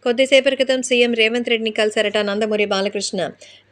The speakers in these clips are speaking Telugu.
కొద్దిసేపటి క్రితం సీఎం రేవంత్ రెడ్డిని కలిశారట నందమూరి బాలకృష్ణ.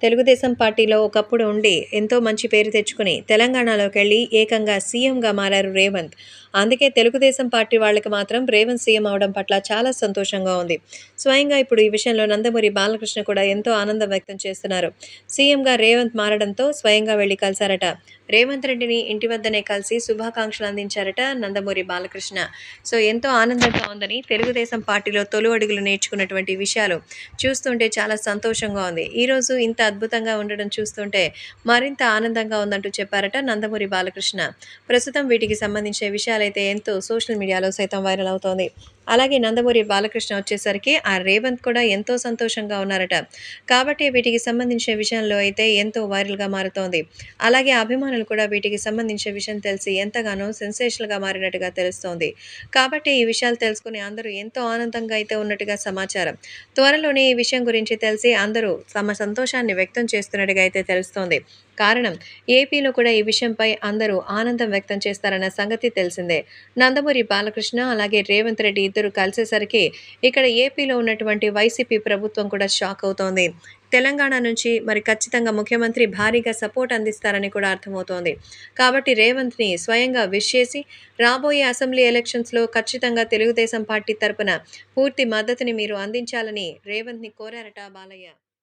తెలుగుదేశం పార్టీలో ఒకప్పుడు ఉండి ఎంతో మంచి పేరు తెచ్చుకుని తెలంగాణలోకెళ్లి ఏకంగా సీఎంగా మారారు రేవంత్. అందుకే తెలుగుదేశం పార్టీ వాళ్ళకి మాత్రం రేవంత్ సీఎం అవడం పట్ల చాలా సంతోషంగా ఉంది. స్వయంగా ఇప్పుడు ఈ విషయంలో నందమూరి బాలకృష్ణ కూడా ఎంతో ఆనందం వ్యక్తం చేస్తున్నారు. సీఎంగా రేవంత్ మారడంతో స్వయంగా వెళ్లి కలిశారట. రేవంత్ రెడ్డిని ఇంటి వద్దనే కలిసి శుభాకాంక్షలు అందించారట నందమూరి బాలకృష్ణ. సో ఎంతో ఆనందంగా ఉందని తెలుగుదేశం పార్టీలో తొలి అడుగులు నేర్చుకున్నటువంటి విషయాలు చూస్తుంటే చాలా సంతోషంగా ఉంది. ఈరోజు ఇంత అద్భుతంగా ఉండడం చూస్తుంటే మరింత ఆనందంగా ఉందంటూ చెప్పారట నందమూరి బాలకృష్ణ. ప్రస్తుతం వీటికి సంబంధించిన విషయాలైతే ఎంతో సోషల్ మీడియాలో సైతం వైరల్ అవుతోంది. అలాగే నందమూరి బాలకృష్ణ వచ్చేసరికి ఆ రేవంత్ కూడా ఎంతో సంతోషంగా ఉన్నారట. కాబట్టి వీటికి సంబంధించిన విషయంలో అయితే ఎంతో వైరల్గా మారుతోంది. అలాగే అభిమానులు కూడా వీటికి సంబంధించిన విషయం తెలిసి ఎంతగానో సెన్సేషనల్గా మారినట్టుగా తెలుస్తోంది. కాబట్టి ఈ విషయాలు తెలుసుకుని అందరూ ఎంతో ఆనందంగా అయితే ఉన్నట్టుగా సమాచారం. త్వరలోనే ఈ విషయం గురించి తెలిసి అందరూ తమ సంతోషాన్ని వ్యక్తం చేస్తున్నట్టుగా అయితే తెలుస్తోంది. కారణం ఏపీలో కూడా ఈ విషయంపై అందరూ ఆనందం వ్యక్తం చేస్తారన్న సంగతి తెలిసిందే. నందమూరి బాలకృష్ణ అలాగే రేవంత్ రెడ్డి ఇద్దరు కలిసేసరికి ఇక్కడ ఏపీలో ఉన్నటువంటి వైసీపీ ప్రభుత్వం కూడా షాక్ అవుతోంది. తెలంగాణ నుంచి మరి ఖచ్చితంగా ముఖ్యమంత్రి భారీగా సపోర్ట్ అందిస్తారని కూడా అర్థమవుతోంది. కాబట్టి రేవంత్ని స్వయంగా విష్ చేసి రాబోయే అసెంబ్లీ ఎలక్షన్స్‌లో ఖచ్చితంగా తెలుగుదేశం పార్టీ తరపున పూర్తి మద్దతుని మీరు అందించాలని రేవంత్‌ని కోరారట బాలయ్య.